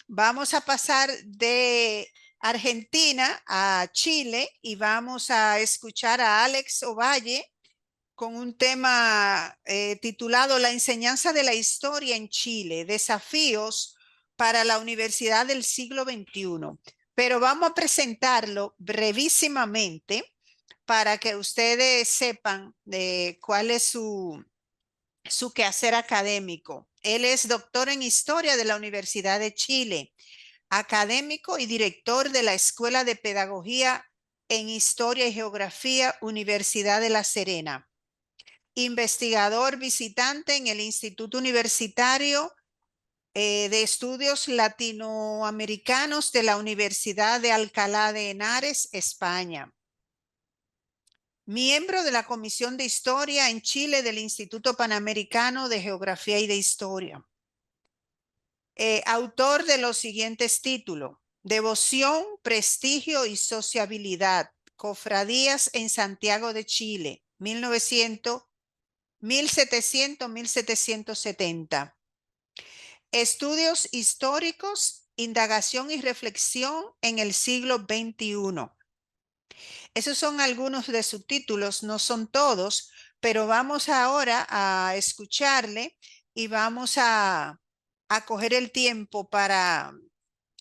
Vamos a pasar de Argentina a Chile y vamos a escuchar a Alex Ovalle con un tema titulado La enseñanza de la historia en Chile, desafíos para la Universidad del siglo XXI. Pero vamos a presentarlo brevísimamente para que ustedes sepan cuál es su quehacer académico. Él es doctor en historia de la Universidad de Chile, académico y director de la Escuela de Pedagogía en Historia y Geografía, Universidad de La Serena. Investigador visitante en el Instituto Universitario de Estudios Latinoamericanos de la Universidad de Alcalá de Henares, España. Miembro de la Comisión de Historia en Chile del Instituto Panamericano de Geografía y de Historia. Autor de los siguientes títulos: Devoción, Prestigio y Sociabilidad, Cofradías en Santiago de Chile, 1700-1770. Estudios históricos, indagación y reflexión en el siglo XXI. Esos son algunos de sus títulos, no son todos, pero vamos ahora a escucharle y vamos a coger el tiempo para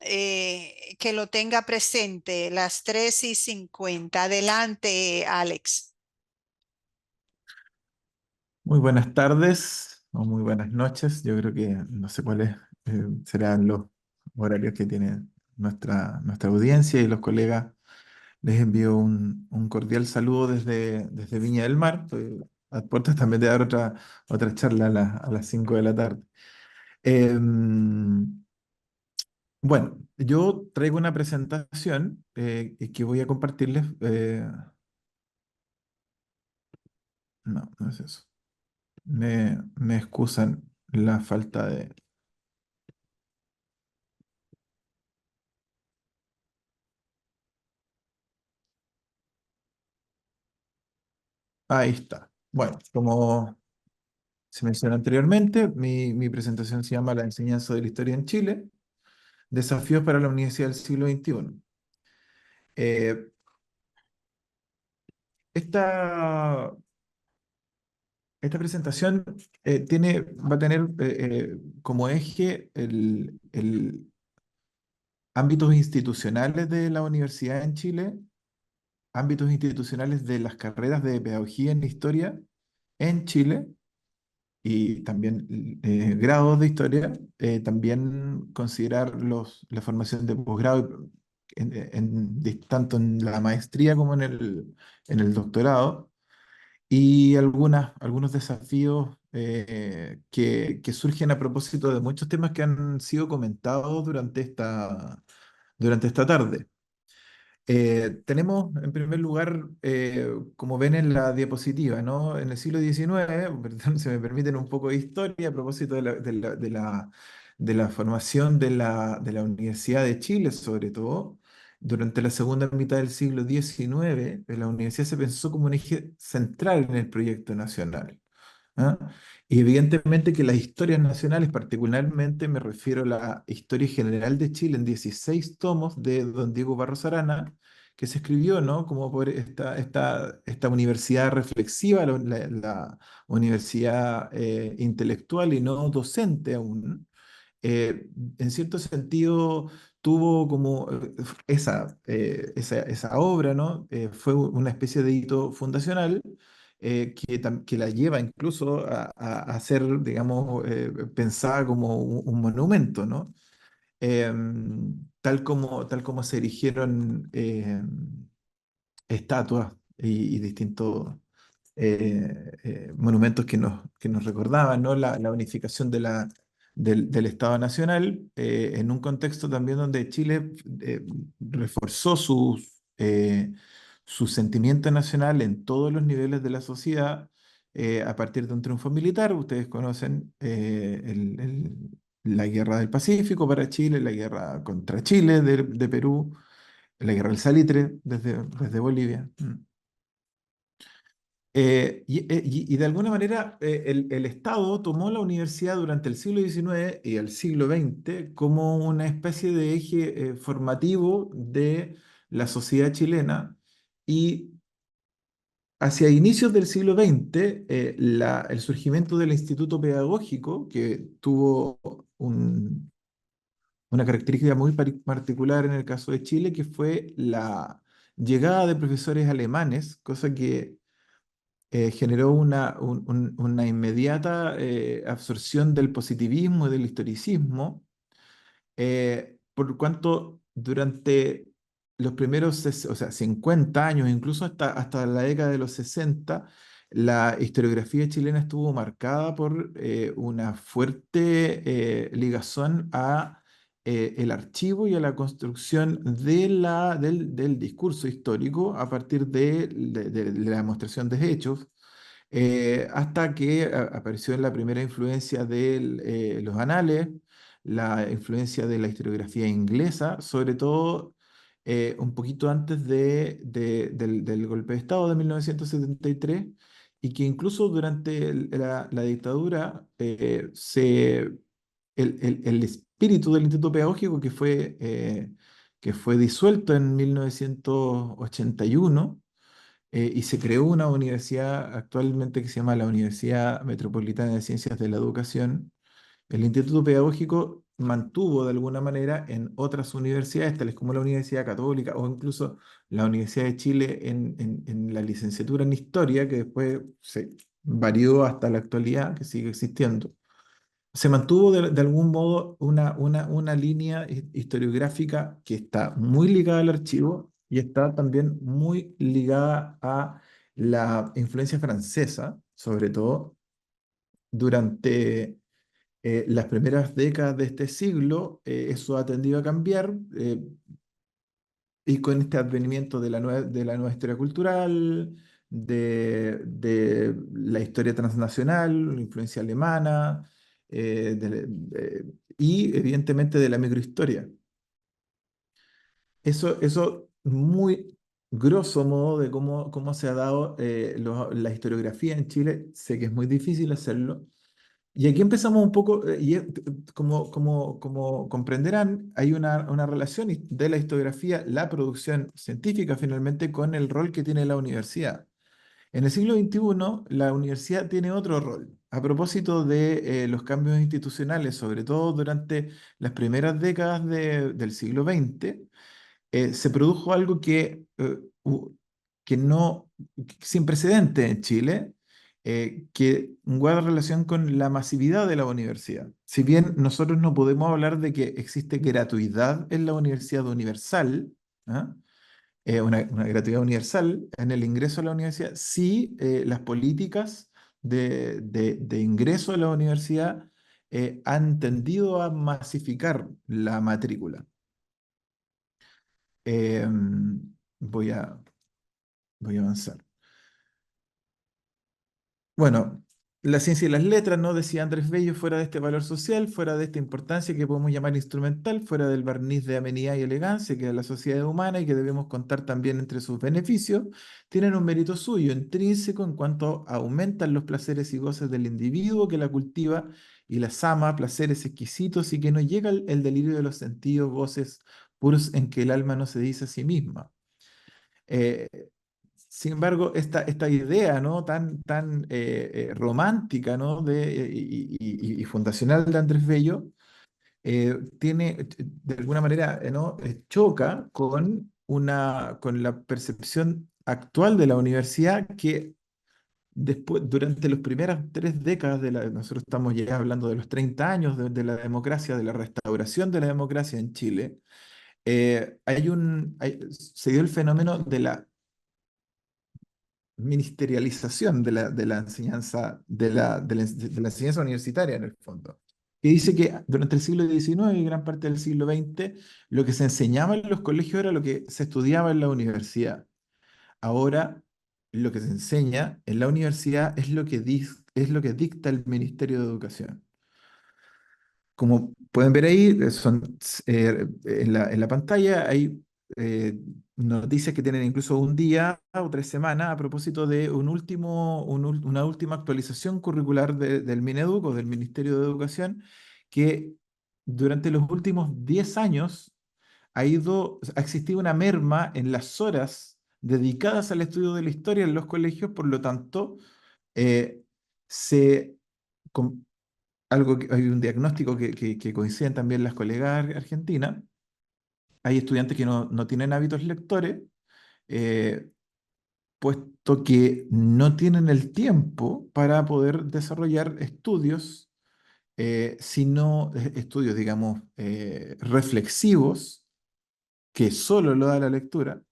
que lo tenga presente, las 3:50. Adelante, Alex. Muy buenas tardes o muy buenas noches. Yo creo que no sé cuáles serán los horarios que tiene nuestra audiencia y los colegas. Les envío un cordial saludo desde Viña del Mar. Estoy a puertas también de dar otra charla a las 5 de la tarde. Bueno, yo traigo una presentación que voy a compartirles. No, no es eso. Me excusan la falta de... Ahí está. Bueno, como se mencionó anteriormente, mi presentación se llama La enseñanza de la historia en Chile, desafíos para la Universidad del siglo XXI. Eh, esta, esta presentación va a tener como eje el ámbitos institucionales de la universidad en Chile, ámbitos institucionales de las carreras de pedagogía en historia en Chile y también grados de historia, también considerar la formación de posgrado tanto en la maestría como en el doctorado, y algunos desafíos que surgen a propósito de muchos temas que han sido comentados durante esta tarde. Tenemos, en primer lugar, como ven en la diapositiva, ¿no? En el siglo XIX, perdón, si me permiten un poco de historia a propósito de la formación de la Universidad de Chile, sobre todo, durante la segunda mitad del siglo XIX, la universidad se pensó como un eje central en el proyecto nacional. ¿Ah? Y evidentemente que las historias nacionales, particularmente me refiero a la historia general de Chile en 16 tomos de don Diego Barros Arana, que se escribió, ¿no? Como por esta universidad reflexiva, la universidad intelectual y no docente aún. En cierto sentido tuvo como esa obra, ¿no? Fue una especie de hito fundacional que la lleva incluso a ser, digamos, pensada como un monumento, ¿no? Tal como se erigieron estatuas y distintos monumentos que nos recordaban, ¿no? La unificación del Estado Nacional, en un contexto también donde Chile reforzó su sentimiento nacional en todos los niveles de la sociedad a partir de un triunfo militar. Ustedes conocen la guerra del Pacífico para Chile, la guerra contra Chile de Perú, la guerra del Salitre desde Bolivia. Y de alguna manera el Estado tomó la universidad durante el siglo XIX y el siglo XX como una especie de eje formativo de la sociedad chilena y hacia inicios del siglo XX el surgimiento del Instituto Pedagógico, que tuvo una característica muy particular en el caso de Chile, que fue la llegada de profesores alemanes, cosa que generó una inmediata absorción del positivismo y del historicismo, por cuanto durante los primeros, o sea, 50 años, incluso hasta la década de los 60, la historiografía chilena estuvo marcada por una fuerte ligazón a el archivo y a la construcción del discurso histórico a partir de la demostración de hechos, hasta que apareció la primera influencia de los anales, la influencia de la historiografía inglesa, sobre todo un poquito antes del golpe de Estado de 1973, y que incluso durante la dictadura el espíritu del Instituto Pedagógico que fue disuelto en 1981 y se creó una universidad actualmente que se llama la Universidad Metropolitana de Ciencias de la Educación. El Instituto Pedagógico mantuvo de alguna manera en otras universidades, tales como la Universidad Católica o incluso la Universidad de Chile en la licenciatura en Historia, que después se varió hasta la actualidad, que sigue existiendo. Se mantuvo de algún modo una línea historiográfica que está muy ligada al archivo y está también muy ligada a la influencia francesa, sobre todo durante las primeras décadas de este siglo. Eso ha tendido a cambiar y con este advenimiento de la nueva historia cultural, de la historia transnacional, la influencia alemana, y evidentemente de la microhistoria. Eso muy grosso modo de cómo se ha dado la historiografía en Chile. Sé que es muy difícil hacerlo. Y aquí empezamos un poco, como comprenderán, hay una relación de la historiografía, la producción científica finalmente, con el rol que tiene la universidad. En el siglo XXI, la universidad tiene otro rol. A propósito de los cambios institucionales, sobre todo durante las primeras décadas del siglo XX, se produjo algo que no, sin precedente en Chile, que guarda relación con la masividad de la universidad. Si bien nosotros no podemos hablar de que existe gratuidad en la universidad universal, ¿ah? Una gratuidad universal en el ingreso a la universidad, sí las políticas de ingreso a la universidad han tendido a masificar la matrícula. Em, voy a, voy a avanzar. Bueno, la ciencia y las letras, ¿no? Decía Andrés Bello, fuera de este valor social, fuera de esta importancia que podemos llamar instrumental, fuera del barniz de amenidad y elegancia que es la sociedad humana y que debemos contar también entre sus beneficios, tienen un mérito suyo, intrínseco en cuanto aumentan los placeres y goces del individuo que la cultiva y las ama, placeres exquisitos y que no llega el delirio de los sentidos, goces puros en que el alma no se dice a sí misma. Eh, Sin embargo, esta idea, ¿no? Romántica, ¿no? Y fundacional de Andrés Bello, de alguna manera, ¿no? Choca con la percepción actual de la universidad que después, durante las primeras 3 décadas nosotros estamos ya hablando de los 30 años de la democracia, de la restauración de la democracia en Chile, se dio el fenómeno de la ministerialización de la enseñanza, de la enseñanza universitaria en el fondo, que dice que durante el siglo XIX y gran parte del siglo XX, lo que se enseñaba en los colegios era lo que se estudiaba en la universidad. Ahora, lo que se enseña en la universidad es lo que dicta el Ministerio de Educación. Como pueden ver ahí, en la pantalla hay noticias que tienen incluso un día o 3 semanas a propósito de una última actualización curricular del Mineduc o del Ministerio de Educación, que durante los últimos 10 años ha existido una merma en las horas dedicadas al estudio de la historia en los colegios. Por lo tanto, eh, se, com- hay un diagnóstico que coinciden también las colegas argentinas. Hay estudiantes que no tienen hábitos lectores, eh, puesto que no tienen el tiempo para poder desarrollar estudios, sino estudios, digamos, reflexivos, que solo lo da la lectura,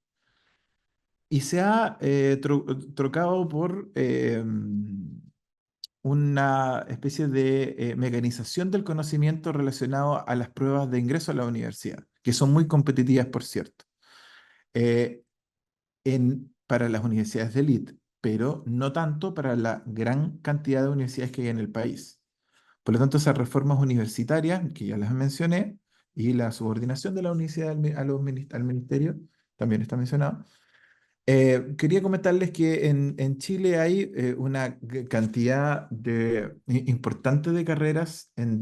y se ha trocado por una especie de mecanización del conocimiento relacionado a las pruebas de ingreso a la universidad, que son muy competitivas, por cierto. Eh, para las universidades de élite, pero no tanto para la gran cantidad de universidades que hay en el país. Por lo tanto, esas reformas universitarias, que ya las mencioné, y la subordinación de la universidad al ministerio, también está mencionado. Quería comentarles que en Chile hay una cantidad importante de carreras en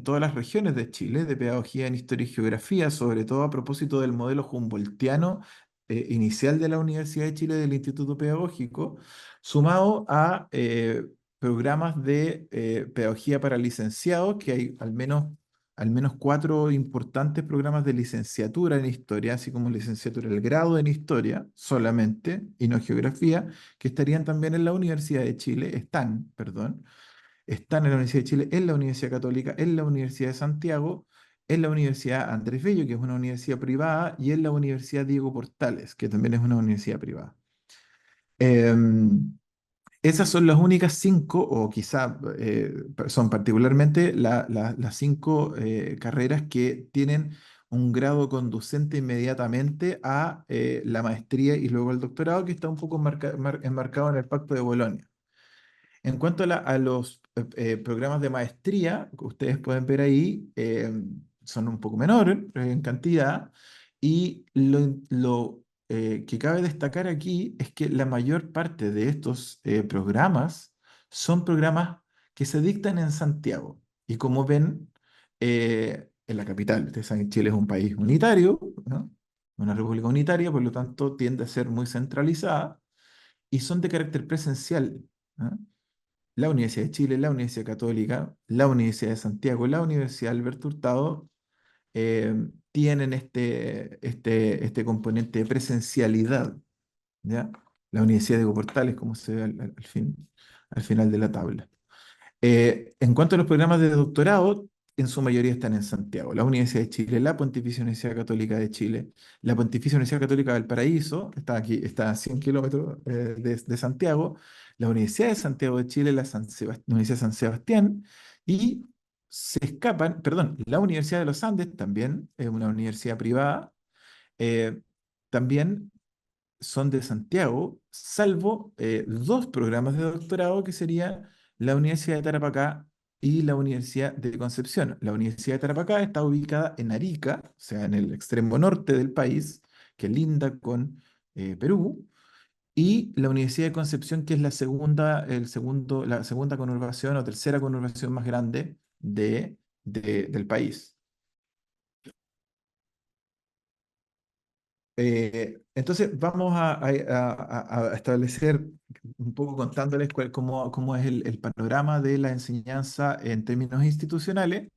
todas las regiones de Chile, de pedagogía en historia y geografía, sobre todo a propósito del modelo humboldtiano inicial de la Universidad de Chile, del Instituto Pedagógico, sumado a programas de pedagogía para licenciados, que hay al menos 4 importantes programas de licenciatura en historia, así como licenciatura el grado en historia solamente, y no geografía, que estarían también en la Universidad de Chile, están en la Universidad de Chile, en la Universidad Católica, en la Universidad de Santiago, en la Universidad Andrés Bello, que es una universidad privada, y en la Universidad Diego Portales, que también es una universidad privada. Em, Esas son las únicas 5, o quizá son particularmente las 5 carreras que tienen un grado conducente inmediatamente a la maestría y luego al doctorado, que está un poco enmarcado en el Pacto de Bolonia. En cuanto a los programas de maestría, que ustedes pueden ver ahí, son un poco menores en cantidad, y lo que cabe destacar aquí es que la mayor parte de estos programas son programas que se dictan en Santiago. Y como ven, en la capital, ustedes saben que Chile es un país unitario, ¿no? Una república unitaria, por lo tanto tiende a ser muy centralizada, y son de carácter presencial, ¿no? La Universidad de Chile, la Universidad Católica, la Universidad de Santiago, la Universidad Alberto Hurtado tienen este componente de presencialidad, ¿ya? La Universidad de Portales, como se ve al final de la tabla. En cuanto a los programas de doctorado, en su mayoría están en Santiago. La Universidad de Chile, la Pontificia Universidad Católica de Chile, la Pontificia Universidad Católica del Paraíso, está aquí, está a 100 kilómetros de Santiago, la Universidad de Santiago de Chile, la Universidad de San Sebastián, y se escapan, perdón, la Universidad de los Andes también es una universidad privada, eh, también son de Santiago, salvo 2 programas de doctorado, que sería la Universidad de Tarapacá y la Universidad de Concepción. La Universidad de Tarapacá está ubicada en Arica, o sea, en el extremo norte del país, que linda con Perú, y la Universidad de Concepción, que es la segunda conurbación o tercera conurbación más grande del país. Entonces vamos a establecer un poco contándoles cómo es el panorama de la enseñanza en términos institucionales.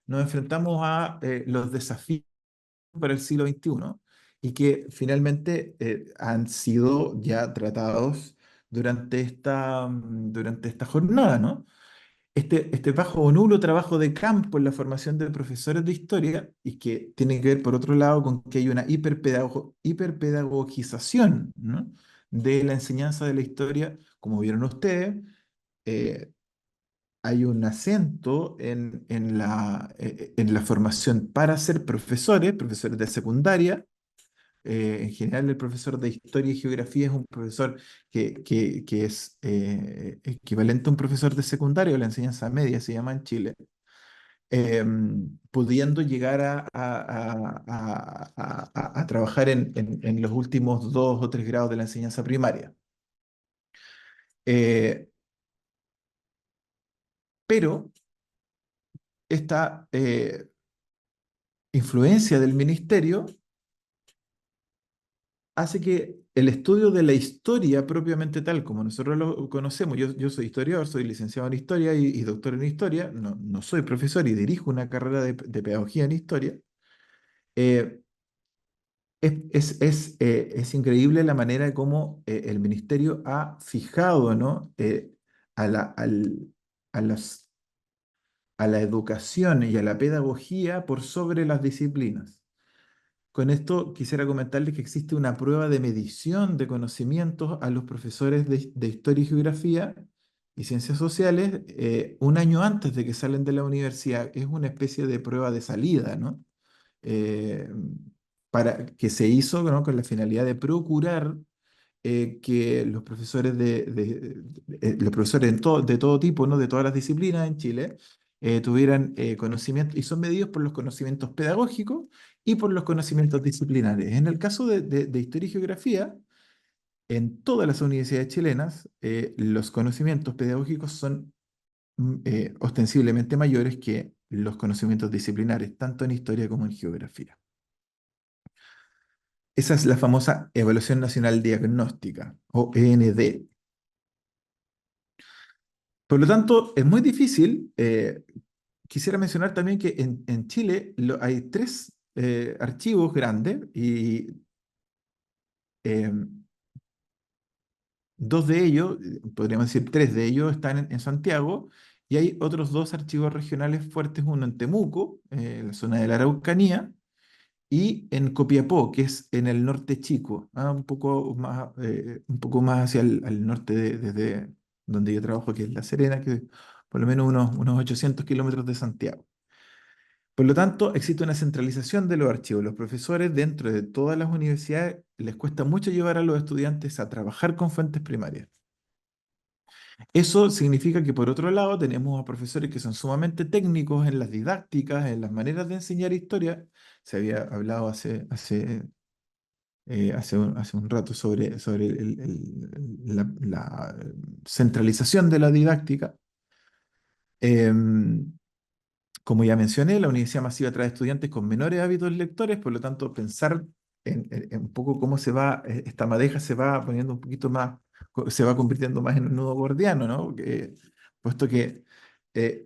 Nos enfrentamos a los desafíos para el siglo XXI, y que finalmente han sido ya tratados durante esta jornada, ¿no? Este bajo o nulo trabajo de campo en la formación de profesores de historia, y que tiene que ver, por otro lado, con que hay una hiperpedagogización, ¿no?, de la enseñanza de la historia. Como vieron ustedes, eh, hay un acento en la formación para ser profesores de secundaria. En general, el profesor de historia y geografía es un profesor que es equivalente a un profesor de secundaria, o la enseñanza media se llama en Chile. pudiendo llegar a trabajar en los últimos 2 o 3 grados de la enseñanza primaria. Eh, pero esta influencia del ministerio hace que el estudio de la historia propiamente tal como nosotros lo conocemos, yo soy historiador, soy licenciado en historia y doctor en historia, no soy profesor y dirijo una carrera de pedagogía en historia. eh, es increíble la manera de cómo el ministerio ha fijado, ¿no? A la, al- a las, a la educación y a la pedagogía por sobre las disciplinas. Con esto quisiera comentarles que existe una prueba de medición de conocimientos a los profesores de historia y geografía y ciencias sociales 1 año antes de que salen de la universidad. Es una especie de prueba de salida, ¿no? Eh, que se hizo, ¿no? Con la finalidad de procurar que los profesores los profesores de todo tipo, ¿no? De todas las disciplinas en Chile, tuvieran conocimiento, y son medidos por los conocimientos pedagógicos y por los conocimientos disciplinares. En el caso de historia y geografía, en todas las universidades chilenas, los conocimientos pedagógicos son ostensiblemente mayores que los conocimientos disciplinares, tanto en historia como en geografía. Esa es la famosa Evaluación Nacional Diagnóstica, o END. Por lo tanto, es muy difícil. Quisiera mencionar también que en Chile hay 3 archivos grandes y eh, 2 de ellos, podríamos decir 3 de ellos, están en Santiago y hay otros 2 archivos regionales fuertes, uno en Temuco, en la zona de la Araucanía, y en Copiapó, que es en el norte chico, un poco más hacia al norte desde donde yo trabajo, que es La Serena, que por lo menos unos 800 kilómetros de Santiago. Por lo tanto, existe una centralización de los archivos. Los profesores dentro de todas las universidades les cuesta mucho llevar a los estudiantes a trabajar con fuentes primarias. Eso significa que por otro lado tenemos a profesores que son sumamente técnicos en las didácticas, en las maneras de enseñar historia. Se había hablado hace un rato sobre la centralización de la didáctica. Em, Como ya mencioné, la universidad masiva trae estudiantes con menores hábitos lectores, por lo tanto, pensar en un poco cómo esta madeja se va poniendo un poquito más, se va convirtiendo más en un nudo gordiano, ¿no? Puesto que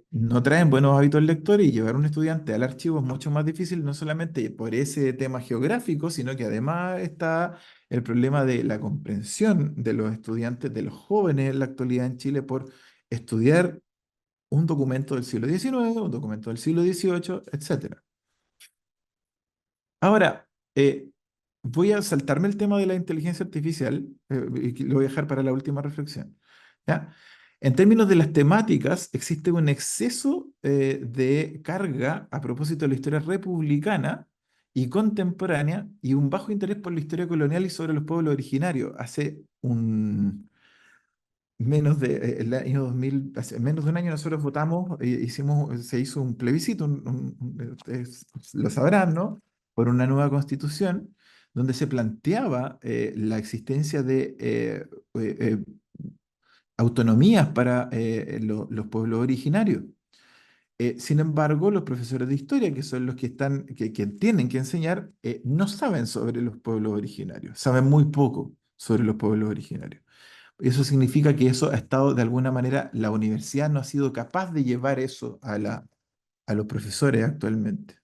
no traen buenos hábitos lectores y llevar a un estudiante al archivo es mucho más difícil, no solamente por ese tema geográfico, sino que además está el problema de la comprensión de los estudiantes, de los jóvenes en la actualidad en Chile por estudiar un documento del siglo XIX, un documento del siglo XVIII, etcétera. Ahora, voy a saltarme el tema de la inteligencia artificial y lo voy a dejar para la última reflexión. ¿Ya? En términos de las temáticas, existe un exceso de carga a propósito de la historia republicana y contemporánea y un bajo interés por la historia colonial y sobre los pueblos originarios. Hace menos de un año nosotros votamos, se hizo un plebiscito, ustedes lo sabrán, ¿no? Por una nueva constitución, donde se planteaba la existencia de eh, autonomías para los pueblos originarios. Sin embargo, los profesores de historia, que son los que tienen que enseñar, no saben sobre los pueblos originarios, saben muy poco sobre los pueblos originarios. Eso significa que eso ha estado, de alguna manera, la universidad no ha sido capaz de llevar eso a los profesores actualmente.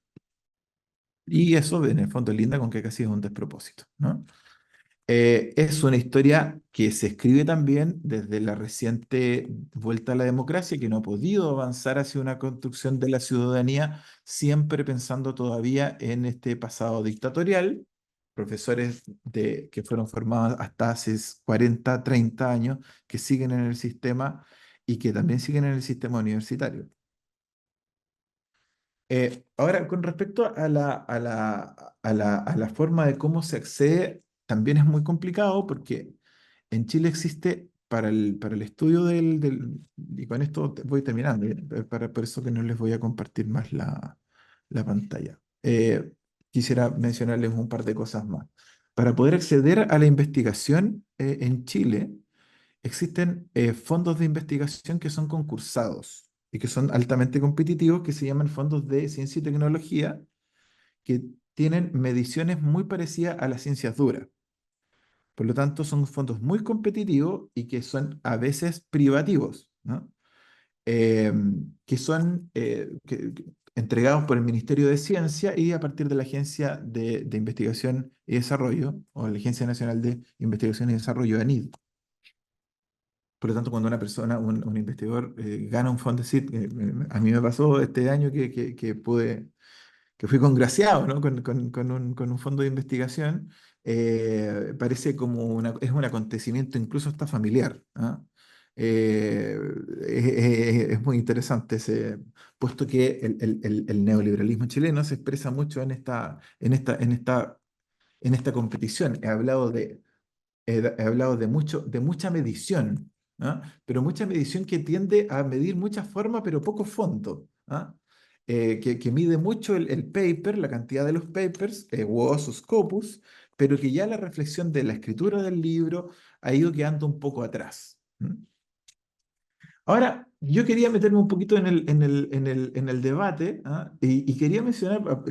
Y eso, en el fondo, linda con que casi es un despropósito, ¿no? Es una historia que se escribe también desde la reciente vuelta a la democracia, que no ha podido avanzar hacia una construcción de la ciudadanía, siempre pensando todavía en este pasado dictatorial. Profesores que fueron formados hasta hace 40, 30 años, que siguen en el sistema y que también siguen en el sistema universitario. Ahora, con respecto a la forma de cómo se accede, también es muy complicado porque en Chile existe para el estudio y con esto voy terminando, por eso que no les voy a compartir más la pantalla. Quisiera mencionarles un par de cosas más. Para poder acceder a la investigación en Chile, existen fondos de investigación que son concursados y que son altamente competitivos, que se llaman fondos de ciencia y tecnología, que tienen mediciones muy parecidas a las ciencias duras. Por lo tanto, son fondos muy competitivos y que son a veces privativos, ¿no? Que son entregados por el Ministerio de Ciencia y a partir de la Agencia de Investigación y Desarrollo, o la Agencia Nacional de Investigación y Desarrollo, ANID. Por lo tanto, cuando una persona, un investigador, gana un fondo CID, a mí me pasó este año que fui congraciado, ¿no? con un fondo de investigación, parece como es un acontecimiento incluso hasta familiar. ¿Ah? Eh, es muy interesante puesto que el neoliberalismo chileno se expresa mucho en esta competición. He hablado de mucha medición, ¿ah? Pero mucha medición que tiende a medir mucha forma, pero poco fondo, ¿ah? Que mide mucho el paper, la cantidad de los papers, sus scopus, pero que ya la reflexión de la escritura del libro ha ido quedando un poco atrás. Ahora, yo quería meterme un poquito en el debate, ¿ah? Y quería mencionar todo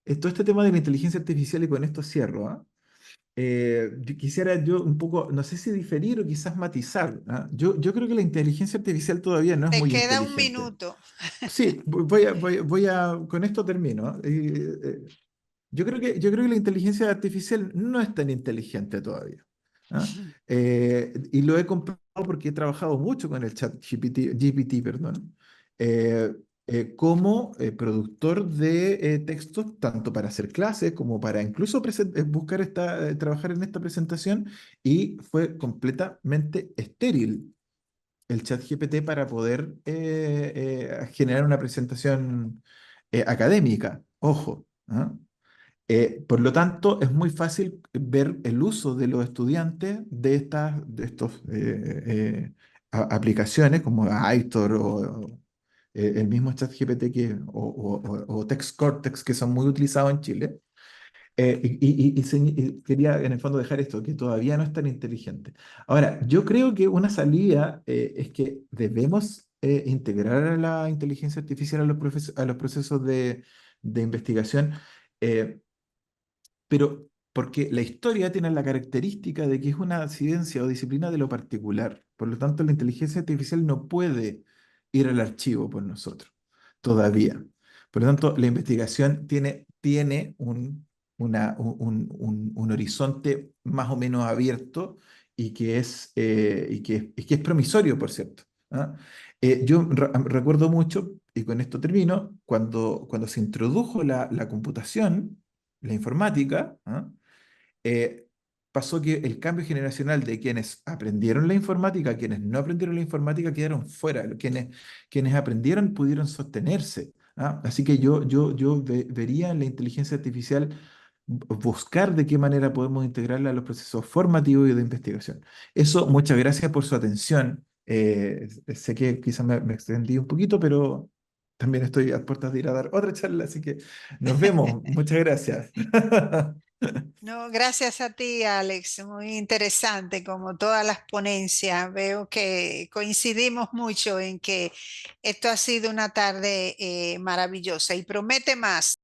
este tema de la inteligencia artificial y con esto cierro. ¿Ah? Quisiera yo un poco, no sé si diferir o quizás matizar. ¿Ah? Yo creo que la inteligencia artificial todavía no es Te muy queda un inteligente. minuto. Sí, con esto termino. ¿Ah? Yo creo que la inteligencia artificial no es tan inteligente todavía. ¿Ah? Y lo he comprobado porque he trabajado mucho con el chat GPT, perdón, eh, como productor de textos, tanto para hacer clases como para incluso buscar trabajar en esta presentación, y fue completamente estéril el chat GPT para poder generar una presentación académica. Ojo. ¿Ah? Por lo tanto, es muy fácil ver el uso de los estudiantes de estas aplicaciones como Aitor o el mismo ChatGPT o Text Cortex, que son muy utilizados en Chile. Y quería en el fondo dejar esto, que todavía no es tan inteligente. Ahora, yo creo que una salida es que debemos integrar a la inteligencia artificial a los procesos de investigación. eh, pero porque la historia tiene la característica de que es una ciencia o disciplina de lo particular. Por lo tanto, la inteligencia artificial no puede ir al archivo por nosotros, todavía. Por lo tanto, la investigación tiene un horizonte más o menos abierto y que es promisorio, por cierto. ¿Ah? Yo recuerdo mucho, y con esto termino, cuando se introdujo la computación, la informática, ¿ah? eh, pasó que el cambio generacional de quienes aprendieron la informática, quienes no aprendieron la informática quedaron fuera, quienes aprendieron pudieron sostenerse. ¿Ah? Así que yo vería en la inteligencia artificial buscar de qué manera podemos integrarla a los procesos formativos y de investigación. Eso, muchas gracias por su atención. Sé que quizás me extendí un poquito, pero también estoy a puertas de ir a dar otra charla, así que nos vemos. Muchas gracias. No, gracias a ti, Alex. Muy interesante, como todas las ponencias. Veo que coincidimos mucho en que esto ha sido una tarde maravillosa y promete más.